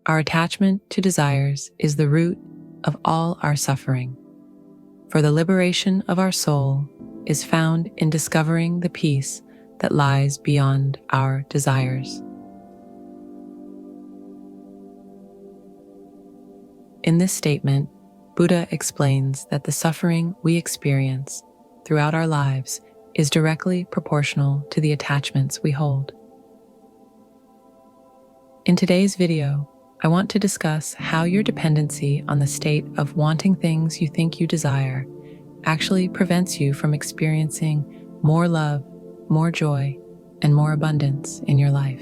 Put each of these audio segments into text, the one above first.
our attachment to desires is the root of all our suffering. For the liberation of our soul is found in discovering the peace that lies beyond our desires. In this statement, Buddha explains that the suffering we experience throughout our lives is directly proportional to the attachments we hold. In today's video, I want to discuss how your dependency on the state of wanting things you think you desire actually prevents you from experiencing more love, more joy, and more abundance in your life.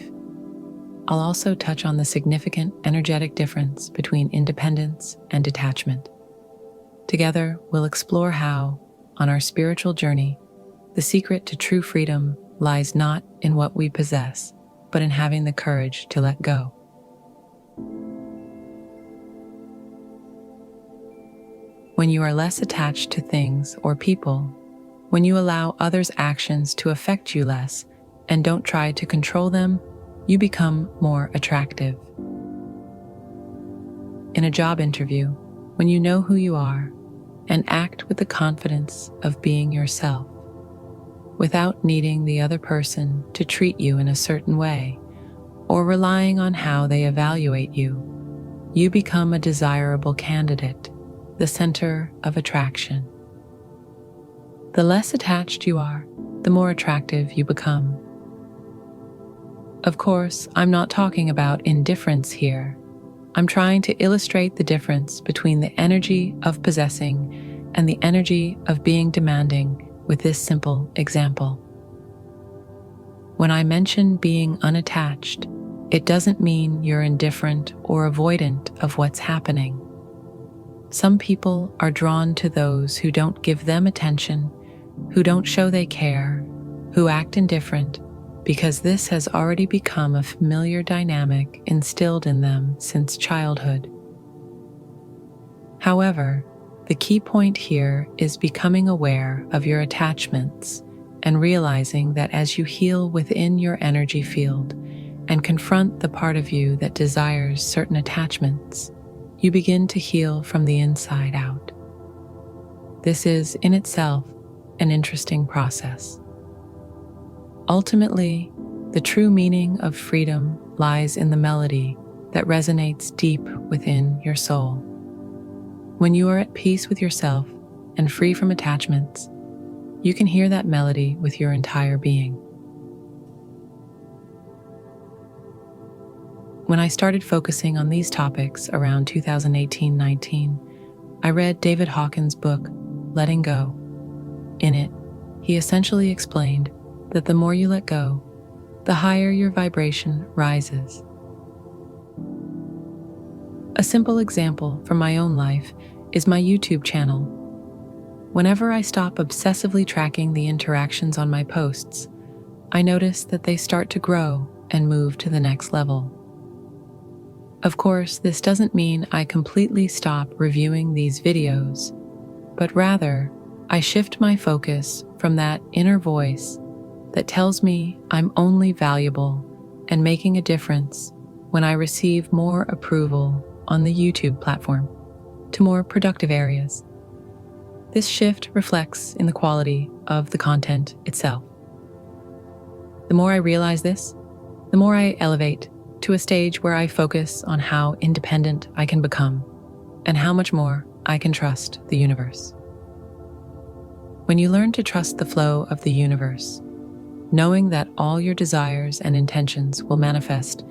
I'll also touch on the significant energetic difference between independence and detachment. Together, we'll explore how, on our spiritual journey, the secret to true freedom lies not in what we possess, but in having the courage to let go. When you are less attached to things or people, when you allow others' actions to affect you less and don't try to control them, you become more attractive. In a job interview, when you know who you are and act with the confidence of being yourself, without needing the other person to treat you in a certain way or relying on how they evaluate you, you become a desirable candidate, the center of attraction. The less attached you are, the more attractive you become. Of course, I'm not talking about indifference here. I'm trying to illustrate the difference between the energy of possessing and the energy of being demanding with this simple example. When I mention being unattached, it doesn't mean you're indifferent or avoidant of what's happening. Some people are drawn to those who don't give them attention, who don't show they care, who act indifferent, because this has already become a familiar dynamic instilled in them since childhood. However, the key point here is becoming aware of your attachments and realizing that as you heal within your energy field and confront the part of you that desires certain attachments, you begin to heal from the inside out. This is, in itself, an interesting process. Ultimately, the true meaning of freedom lies in the melody that resonates deep within your soul. When you are at peace with yourself and free from attachments, you can hear that melody with your entire being. When I started focusing on these topics around 2018-19, I read David Hawkins' book, Letting Go. In it, he essentially explained that the more you let go, the higher your vibration rises. A simple example from my own life is my YouTube channel. Whenever I stop obsessively tracking the interactions on my posts, I notice that they start to grow and move to the next level. Of course, this doesn't mean I completely stop reviewing these videos, but rather, I shift my focus from that inner voice that tells me I'm only valuable and making a difference when I receive more approval on the YouTube platform to more productive areas. This shift reflects in the quality of the content itself. The more I realize this, the more I elevate to a stage where I focus on how independent I can become and how much more I can trust the universe. When you learn to trust the flow of the universe, knowing that all your desires and intentions will manifest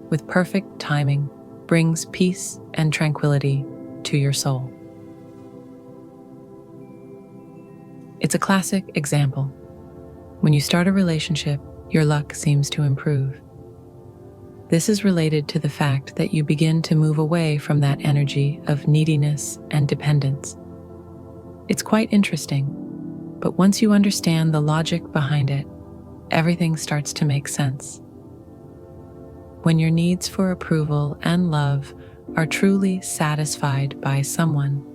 with perfect timing brings peace and tranquility to your soul. It's a classic example. When you start a relationship, your luck seems to improve. This is related to the fact that you begin to move away from that energy of neediness and dependence. It's quite interesting, but once you understand the logic behind it, everything starts to make sense. When your needs for approval and love are truly satisfied by someone,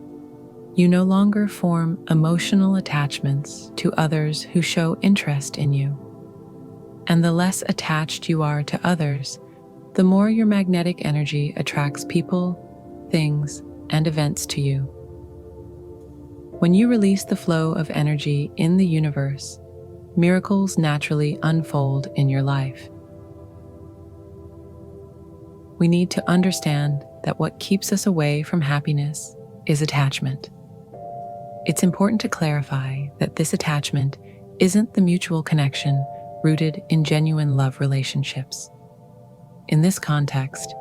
you no longer form emotional attachments to others who show interest in you. And the less attached you are to others, the more your magnetic energy attracts people, things, and events to you. When you release the flow of energy in the universe, miracles naturally unfold in your life. We need to understand that what keeps us away from happiness is attachment. It's important to clarify that this attachment isn't the mutual connection rooted in genuine love relationships. In this context,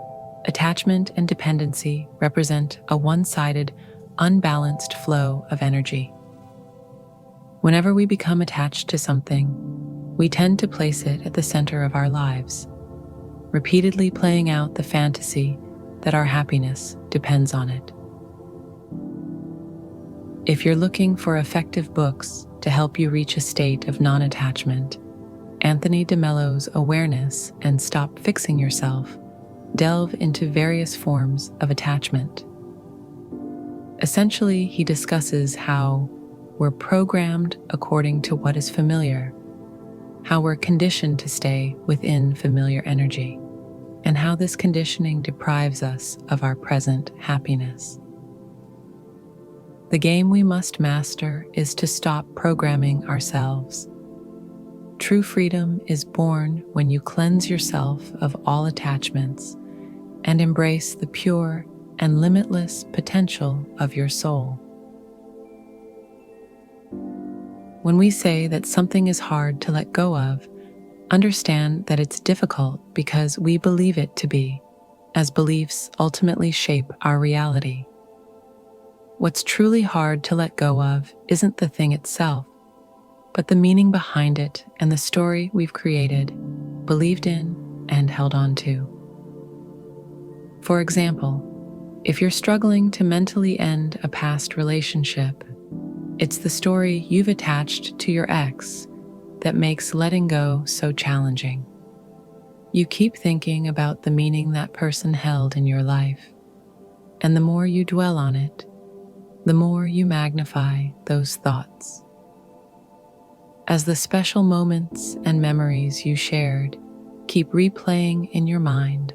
attachment and dependency represent a one-sided, unbalanced flow of energy. Whenever we become attached to something, we tend to place it at the center of our lives, repeatedly playing out the fantasy that our happiness depends on it. If you're looking for effective books to help you reach a state of non-attachment, Anthony DeMello's Awareness and Stop Fixing Yourself delve into various forms of attachment. Essentially, he discusses how we're programmed according to what is familiar, how we're conditioned to stay within familiar energy, and how this conditioning deprives us of our present happiness. The game we must master is to stop programming ourselves. True freedom is born when you cleanse yourself of all attachments and embrace the pure and limitless potential of your soul. When we say that something is hard to let go of, understand that it's difficult because we believe it to be, as beliefs ultimately shape our reality. What's truly hard to let go of isn't the thing itself, but the meaning behind it and the story we've created, believed in, and held on to. For example, if you're struggling to mentally end a past relationship, it's the story you've attached to your ex that makes letting go so challenging. You keep thinking about the meaning that person held in your life, and the more you dwell on it, the more you magnify those thoughts. As the special moments and memories you shared keep replaying in your mind,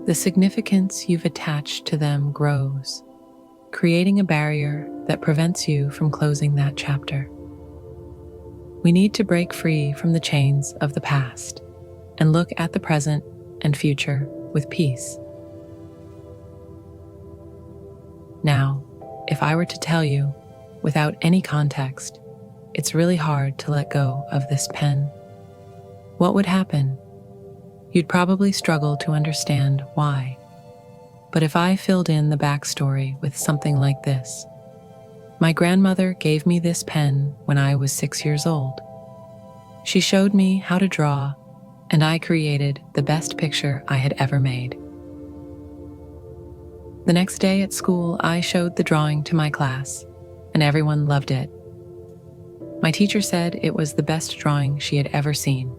the significance you've attached to them grows, creating a barrier that prevents you from closing that chapter. We need to break free from the chains of the past and look at the present and future with peace. Now, if I were to tell you, without any context, it's really hard to let go of this pen, what would happen? You'd probably struggle to understand why. But if I filled in the backstory with something like this: my grandmother gave me this pen when I was 6 years old. She showed me how to draw, and I created the best picture I had ever made. The next day at school, I showed the drawing to my class, and everyone loved it. My teacher said it was the best drawing she had ever seen.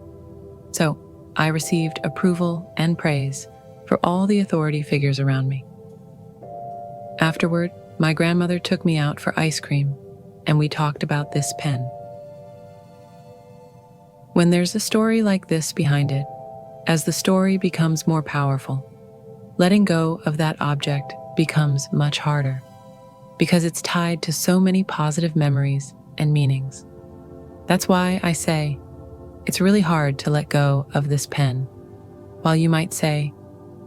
So I received approval and praise for all the authority figures around me. Afterward, my grandmother took me out for ice cream, and we talked about this pen. When there's a story like this behind it, as the story becomes more powerful, letting go of that object becomes much harder because it's tied to so many positive memories and meanings. That's why I say it's really hard to let go of this pen, while you might say,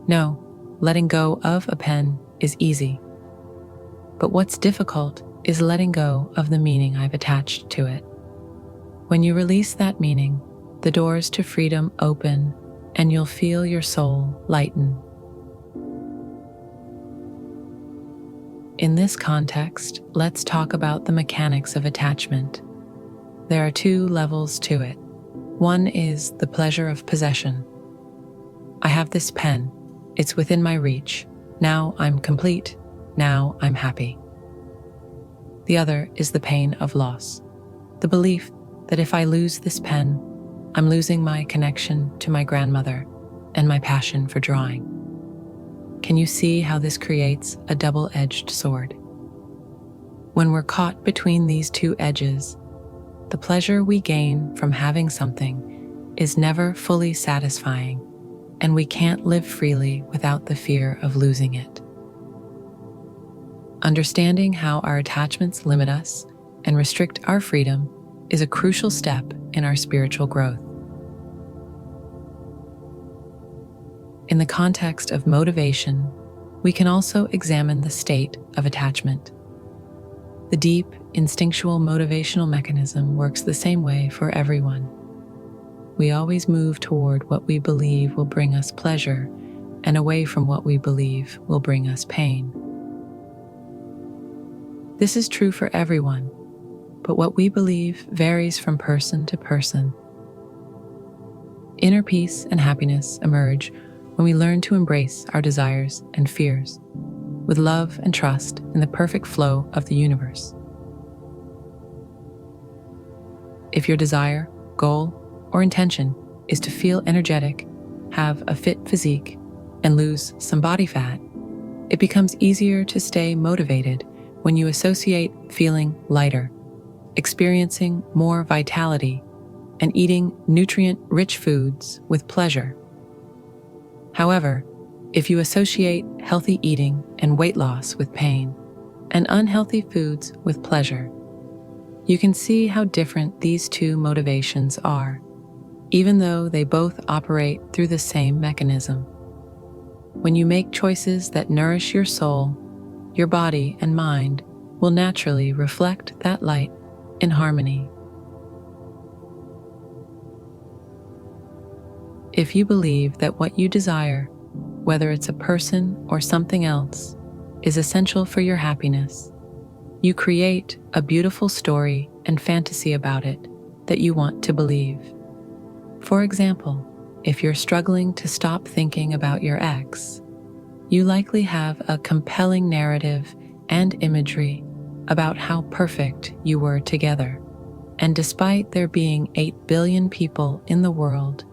no, letting go of a pen is easy. But what's difficult is letting go of the meaning I've attached to it. When you release that meaning, the doors to freedom open and you'll feel your soul lighten. In this context, let's talk about the mechanics of attachment. There are two levels to it. One is the pleasure of possession. I have this pen. It's within my reach. Now I'm complete. Now I'm happy. The other is the pain of loss. The belief that if I lose this pen, I'm losing my connection to my grandmother and my passion for drawing. Can you see how this creates a double-edged sword? When we're caught between these two edges, the pleasure we gain from having something is never fully satisfying and we can't live freely without the fear of losing it. Understanding how our attachments limit us and restrict our freedom is a crucial step in our spiritual growth. In the context of motivation, we can also examine the state of attachment. The deep, instinctual motivational mechanism works the same way for everyone. We always move toward what we believe will bring us pleasure and away from what we believe will bring us pain. This is true for everyone, but what we believe varies from person to person. Inner peace and happiness emerge when we learn to embrace our desires and fears with love and trust in the perfect flow of the universe. If your desire, goal, or intention is to feel energetic, have a fit physique, and lose some body fat, it becomes easier to stay motivated when you associate feeling lighter, experiencing more vitality, and eating nutrient-rich foods with pleasure. However, if you associate healthy eating and weight loss with pain, and unhealthy foods with pleasure, you can see how different these two motivations are, even though they both operate through the same mechanism. When you make choices that nourish your soul, your body and mind will naturally reflect that light in harmony. If you believe that what you desire, whether it's a person or something else, is essential for your happiness, you create a beautiful story and fantasy about it that you want to believe. For example, if you're struggling to stop thinking about your ex, you likely have a compelling narrative and imagery about how perfect you were together. And despite there being 8 billion people in the world,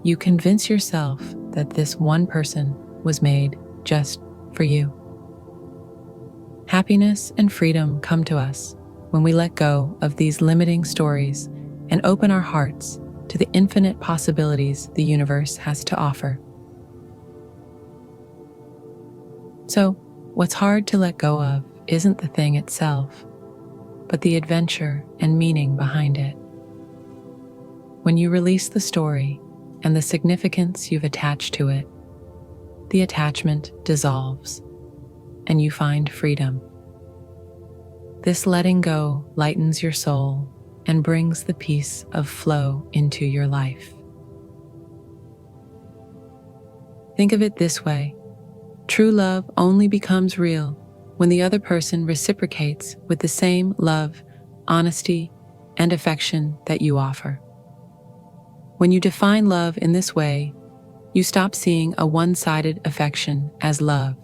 you convince yourself that this one person was made just for you. Happiness and freedom come to us when we let go of these limiting stories and open our hearts to the infinite possibilities the universe has to offer. So, what's hard to let go of isn't the thing itself, but the adventure and meaning behind it. When you release the story and the significance you've attached to it, the attachment dissolves and you find freedom. This letting go lightens your soul and brings the peace of flow into your life. Think of it this way: true love only becomes real when the other person reciprocates with the same love, honesty, and affection that you offer. When you define love in this way, you stop seeing a one-sided affection as love,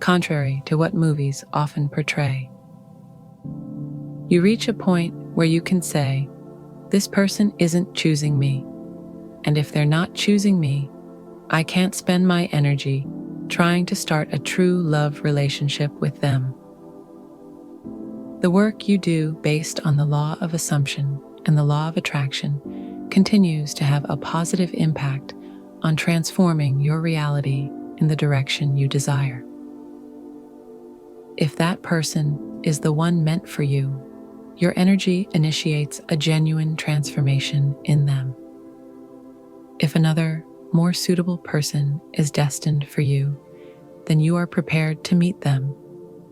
contrary to what movies often portray. You reach a point where you can say, "This person isn't choosing me, and if they're not choosing me, I can't spend my energy trying to start a true love relationship with them." The work you do based on the law of assumption and the law of attraction continues to have a positive impact on transforming your reality in the direction you desire. If that person is the one meant for you, your energy initiates a genuine transformation in them. If another, more suitable person is destined for you, then you are prepared to meet them,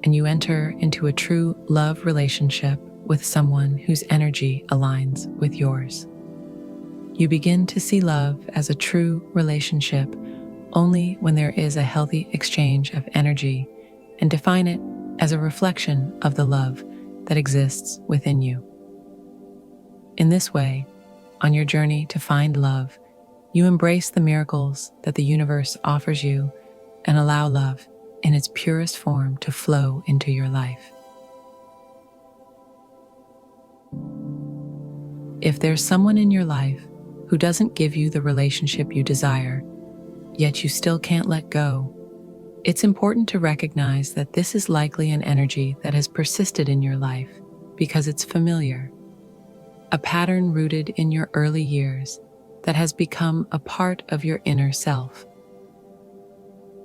and you enter into a true love relationship with someone whose energy aligns with yours. You begin to see love as a true relationship only when there is a healthy exchange of energy, and define it as a reflection of the love that exists within you. In this way, on your journey to find love, you embrace the miracles that the universe offers you and allow love in its purest form to flow into your life. If there's someone in your life who doesn't give you the relationship you desire, yet you still can't let go, it's important to recognize that this is likely an energy that has persisted in your life because it's familiar, a pattern rooted in your early years that has become a part of your inner self.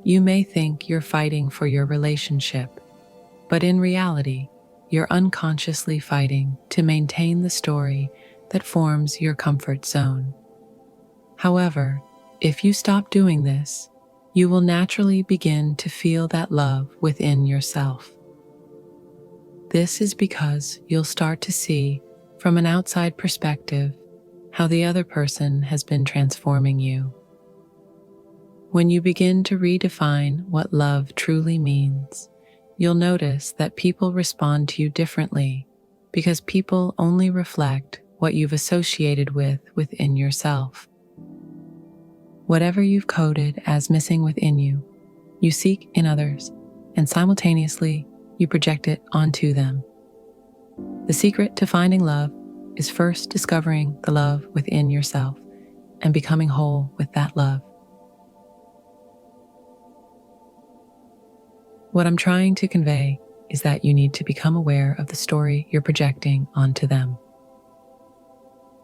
You may think you're fighting for your relationship, but in reality, you're unconsciously fighting to maintain the story that forms your comfort zone. However, if you stop doing this, you will naturally begin to feel that love within yourself. This is because you'll start to see, from an outside perspective, how the other person has been transforming you. When you begin to redefine what love truly means, you'll notice that people respond to you differently because people only reflect what you've associated with within yourself. Whatever you've coded as missing within you, you seek in others, and simultaneously you project it onto them. The secret to finding love is first discovering the love within yourself and becoming whole with that love. What I'm trying to convey is that you need to become aware of the story you're projecting onto them.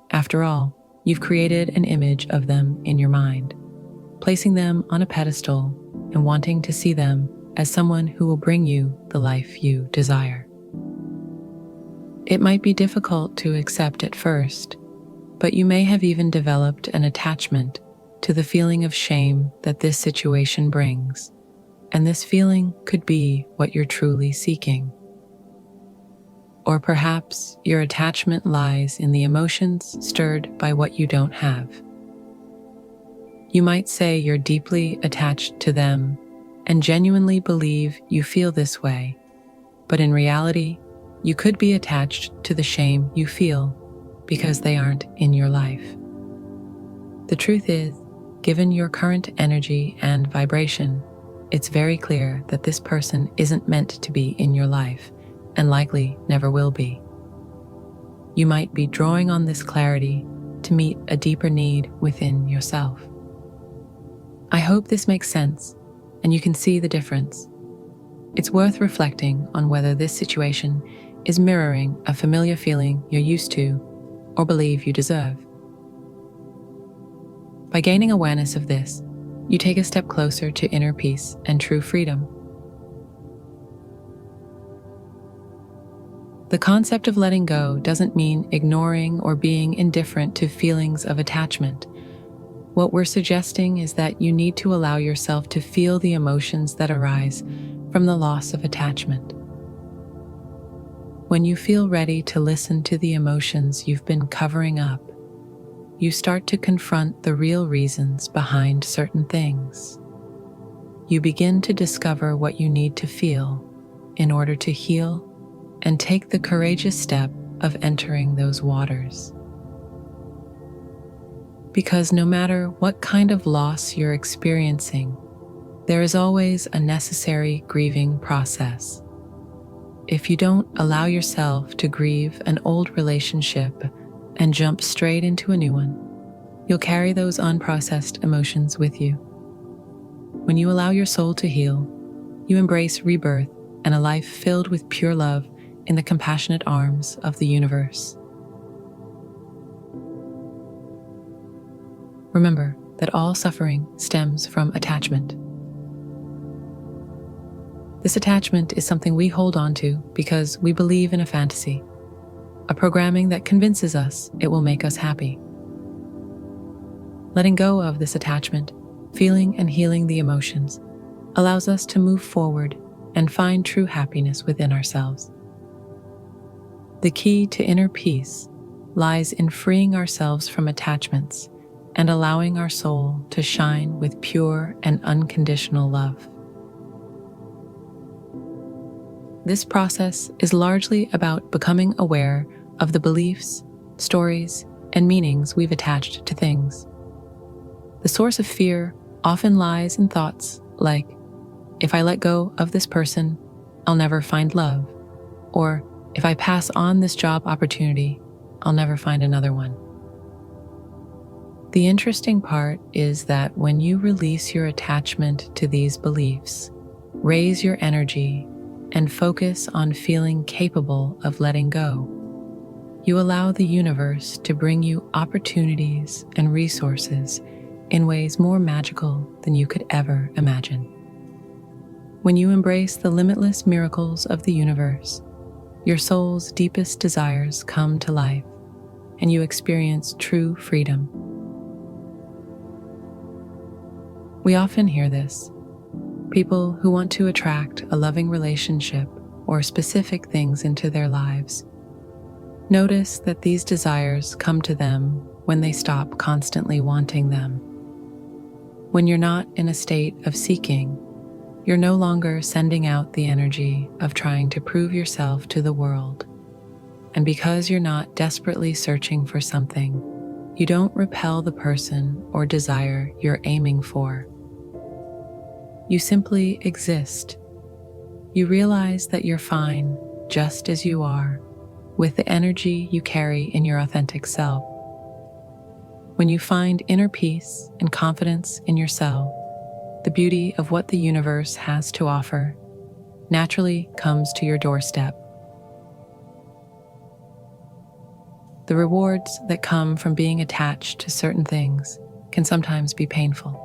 After all, you've created an image of them in your mind, placing them on a pedestal and wanting to see them as someone who will bring you the life you desire. It might be difficult to accept at first, but you may have even developed an attachment to the feeling of shame that this situation brings, and this feeling could be what you're truly seeking. Or perhaps your attachment lies in the emotions stirred by what you don't have. You might say you're deeply attached to them and genuinely believe you feel this way, but in reality, you could be attached to the shame you feel because they aren't in your life. The truth is, given your current energy and vibration, it's very clear that this person isn't meant to be in your life and likely never will be. You might be drawing on this clarity to meet a deeper need within yourself. I hope this makes sense and you can see the difference. It's worth reflecting on whether this situation is mirroring a familiar feeling you're used to or believe you deserve. By gaining awareness of this, you take a step closer to inner peace and true freedom. The concept of letting go doesn't mean ignoring or being indifferent to feelings of attachment. What we're suggesting is that you need to allow yourself to feel the emotions that arise from the loss of attachment. When you feel ready to listen to the emotions you've been covering up, you start to confront the real reasons behind certain things. You begin to discover what you need to feel in order to heal and take the courageous step of entering those waters. Because no matter what kind of loss you're experiencing, there is always a necessary grieving process. If you don't allow yourself to grieve an old relationship and jump straight into a new one, you'll carry those unprocessed emotions with you. When you allow your soul to heal, you embrace rebirth and a life filled with pure love in the compassionate arms of the universe. Remember that all suffering stems from attachment. This attachment is something we hold on to because we believe in a fantasy, a programming that convinces us it will make us happy. Letting go of this attachment, feeling and healing the emotions, allows us to move forward and find true happiness within ourselves. The key to inner peace lies in freeing ourselves from attachments and allowing our soul to shine with pure and unconditional love. This process is largely about becoming aware of the beliefs, stories, and meanings we've attached to things. The source of fear often lies in thoughts like, if I let go of this person, I'll never find love, or if I pass on this job opportunity, I'll never find another one. The interesting part is that when you release your attachment to these beliefs, raise your energy, and focus on feeling capable of letting go, You allow the universe to bring you opportunities and resources in ways more magical than you could ever imagine. When you embrace the limitless miracles of the universe, your soul's deepest desires come to life, and you experience true freedom. We often hear this. People who want to attract a loving relationship or specific things into their lives. Notice that these desires come to them when they stop constantly wanting them. When you're not in a state of seeking, you're no longer sending out the energy of trying to prove yourself to the world. And because you're not desperately searching for something, you don't repel the person or desire you're aiming for. You simply exist. You realize that you're fine just as you are, with the energy you carry in your authentic self. When you find inner peace and confidence in yourself, the beauty of what the universe has to offer naturally comes to your doorstep. The rewards that come from being attached to certain things can sometimes be painful.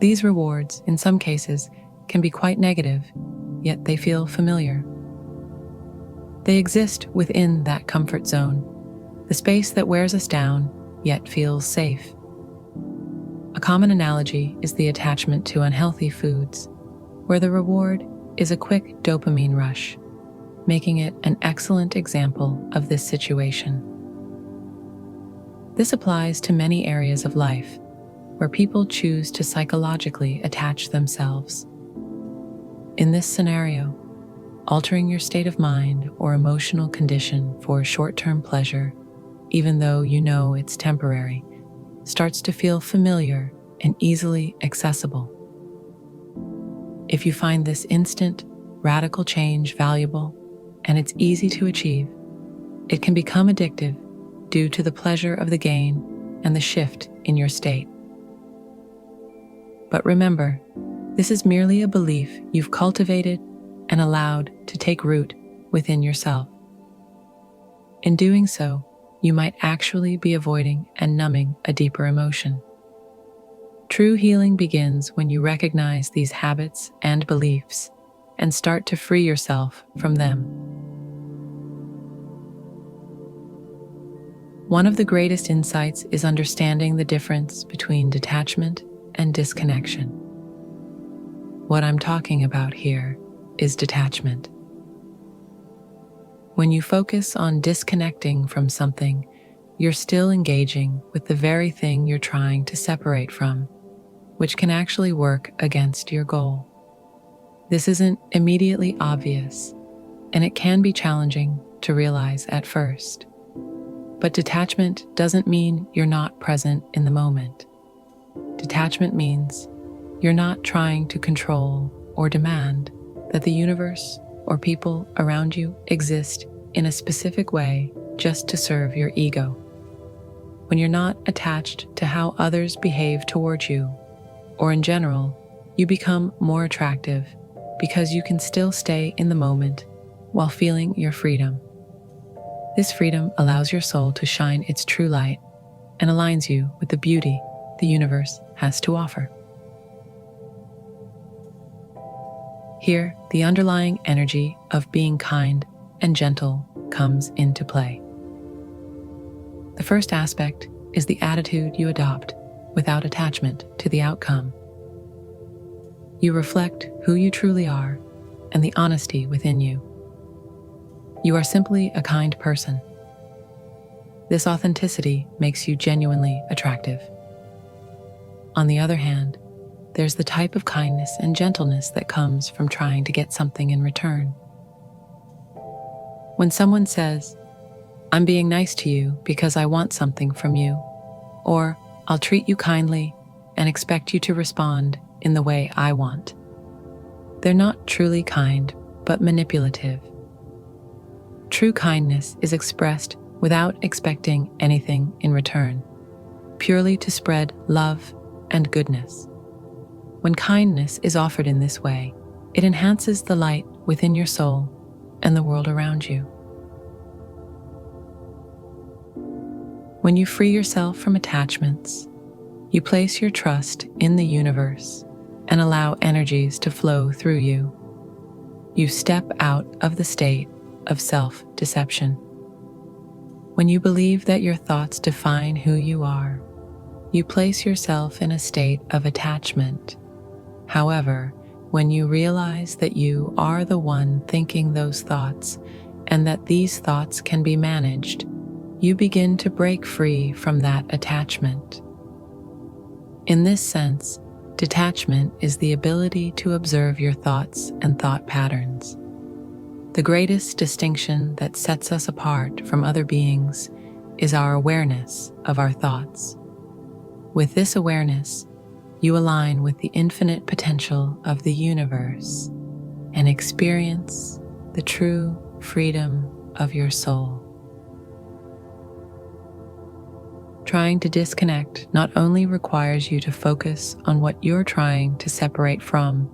These rewards, in some cases, can be quite negative, yet they feel familiar. They exist within that comfort zone, the space that wears us down, yet feels safe. A common analogy is the attachment to unhealthy foods, where the reward is a quick dopamine rush, making it an excellent example of this situation. This applies to many areas of life, where people choose to psychologically attach themselves. In this scenario, altering your state of mind or emotional condition for short-term pleasure, even though you know it's temporary, starts to feel familiar and easily accessible. If you find this instant, radical change valuable and it's easy to achieve, it can become addictive due to the pleasure of the gain and the shift in your state. But remember, this is merely a belief you've cultivated and allowed to take root within yourself. In doing so, you might actually be avoiding and numbing a deeper emotion. True healing begins when you recognize these habits and beliefs and start to free yourself from them. One of the greatest insights is understanding the difference between detachment and disconnection. What I'm talking about here is detachment. When you focus on disconnecting from something, you're still engaging with the very thing you're trying to separate from, which can actually work against your goal. This isn't immediately obvious, and it can be challenging to realize at first. But detachment doesn't mean you're not present in the moment. Detachment means you're not trying to control or demand that the universe or people around you exist in a specific way just to serve your ego. When you're not attached to how others behave towards you, or in general, you become more attractive because you can still stay in the moment while feeling your freedom. This freedom allows your soul to shine its true light and aligns you with the beauty the universe has to offer. Here, the underlying energy of being kind and gentle comes into play. The first aspect is the attitude you adopt without attachment to the outcome. You reflect who you truly are and the honesty within you. You are simply a kind person. This authenticity makes you genuinely attractive. On the other hand, there's the type of kindness and gentleness that comes from trying to get something in return. When someone says, "I'm being nice to you because I want something from you," or "I'll treat you kindly and expect you to respond in the way I want," they're not truly kind, but manipulative. True kindness is expressed without expecting anything in return, purely to spread love and goodness. When kindness is offered in this way, it enhances the light within your soul and the world around you. When you free yourself from attachments, you place your trust in the universe and allow energies to flow through you. You step out of the state of self-deception. When you believe that your thoughts define who you are, you place yourself in a state of attachment. However, when you realize that you are the one thinking those thoughts and that these thoughts can be managed, you begin to break free from that attachment. In this sense, detachment is the ability to observe your thoughts and thought patterns. The greatest distinction that sets us apart from other beings is our awareness of our thoughts. With this awareness, you align with the infinite potential of the universe and experience the true freedom of your soul. Trying to disconnect not only requires you to focus on what you're trying to separate from,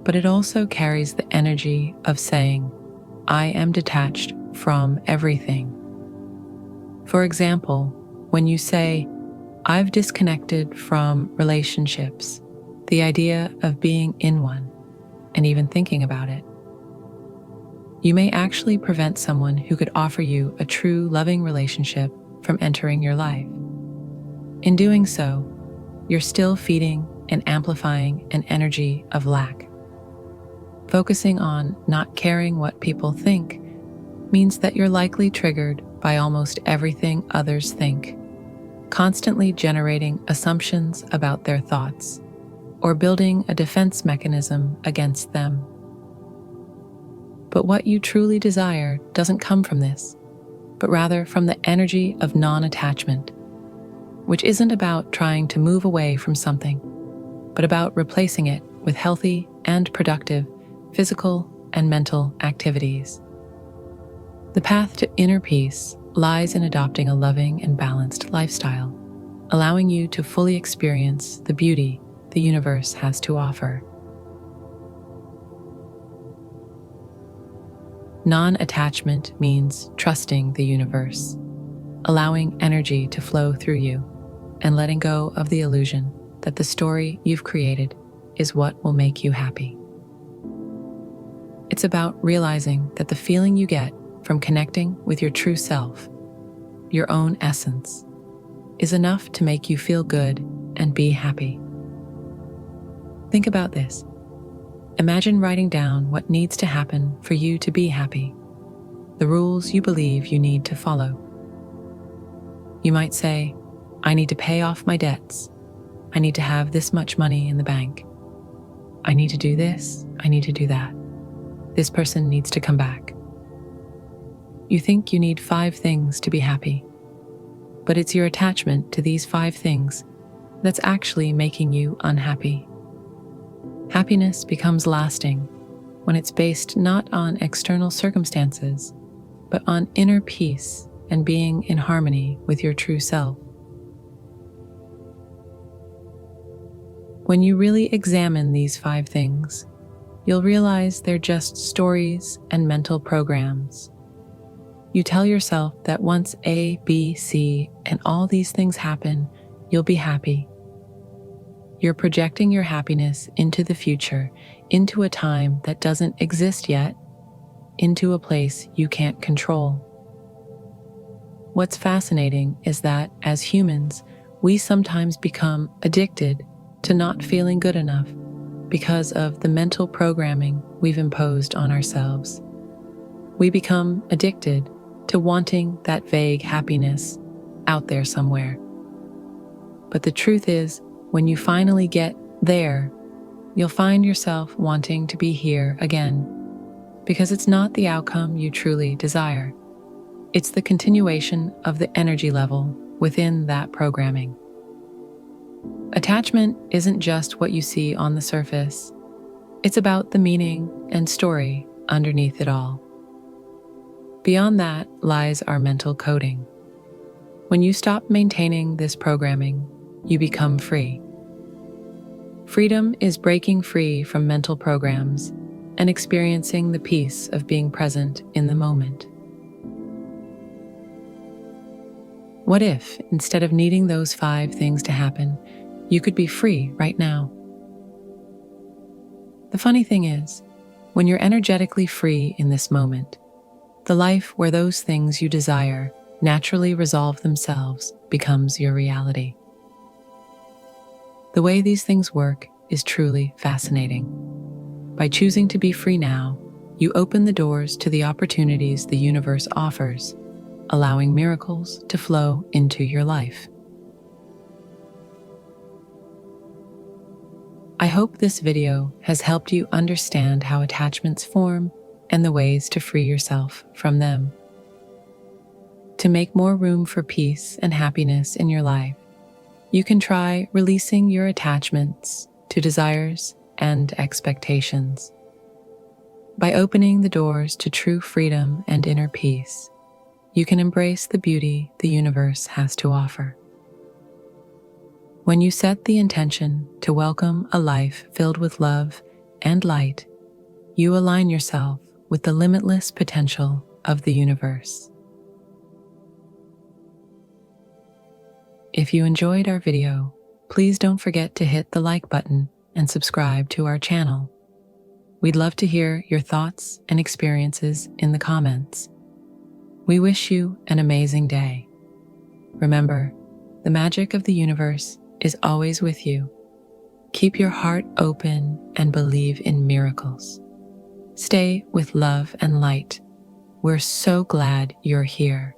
but it also carries the energy of saying, I am detached from everything. For example, when you say, I've disconnected from relationships, the idea of being in one, and even thinking about it, you may actually prevent someone who could offer you a true loving relationship from entering your life. In doing so, you're still feeding and amplifying an energy of lack. Focusing on not caring what people think means that you're likely triggered by almost everything others think, constantly generating assumptions about their thoughts or building a defense mechanism against them. But what you truly desire doesn't come from this, but rather from the energy of non-attachment, which isn't about trying to move away from something, but about replacing it with healthy and productive physical and mental activities. The path to inner peace lies in adopting a loving and balanced lifestyle, allowing you to fully experience the beauty the universe has to offer. Non-attachment means trusting the universe, allowing energy to flow through you, and letting go of the illusion that the story you've created is what will make you happy. It's about realizing that the feeling you get from connecting with your true self, your own essence, is enough to make you feel good and be happy. Think about this. Imagine writing down what needs to happen for you to be happy, the rules you believe you need to follow. You might say, I need to pay off my debts. I need to have this much money in the bank. I need to do this. I need to do that. This person needs to come back. You think you need 5 things to be happy, but it's your attachment to these 5 things that's actually making you unhappy. Happiness becomes lasting when it's based not on external circumstances, but on inner peace and being in harmony with your true self. When you really examine these 5 things, you'll realize they're just stories and mental programs. You tell yourself that once A, B, C, and all these things happen, you'll be happy. You're projecting your happiness into the future, into a time that doesn't exist yet, into a place you can't control. What's fascinating is that, as humans, we sometimes become addicted to not feeling good enough because of the mental programming we've imposed on ourselves. We become addicted to wanting that vague happiness out there somewhere. But the truth is, when you finally get there, you'll find yourself wanting to be here again, because it's not the outcome you truly desire. It's the continuation of the energy level within that programming. Attachment isn't just what you see on the surface. It's about the meaning and story underneath it all. Beyond that lies our mental coding. When you stop maintaining this programming, you become free. Freedom is breaking free from mental programs and experiencing the peace of being present in the moment. What if, instead of needing those 5 things to happen, you could be free right now? The funny thing is, when you're energetically free in this moment, the life where those things you desire naturally resolve themselves becomes your reality. The way these things work is truly fascinating. By choosing to be free now, you open the doors to the opportunities the universe offers, allowing miracles to flow into your life. I hope this video has helped you understand how attachments form and the ways to free yourself from them. To make more room for peace and happiness in your life, you can try releasing your attachments to desires and expectations. By opening the doors to true freedom and inner peace, you can embrace the beauty the universe has to offer. When you set the intention to welcome a life filled with love and light, you align yourself with the limitless potential of the universe. If you enjoyed our video, please don't forget to hit the like button and subscribe to our channel. We'd love to hear your thoughts and experiences in the comments. We wish you an amazing day. Remember, the magic of the universe is always with you. Keep your heart open and believe in miracles. Stay with love and light. We're so glad you're here.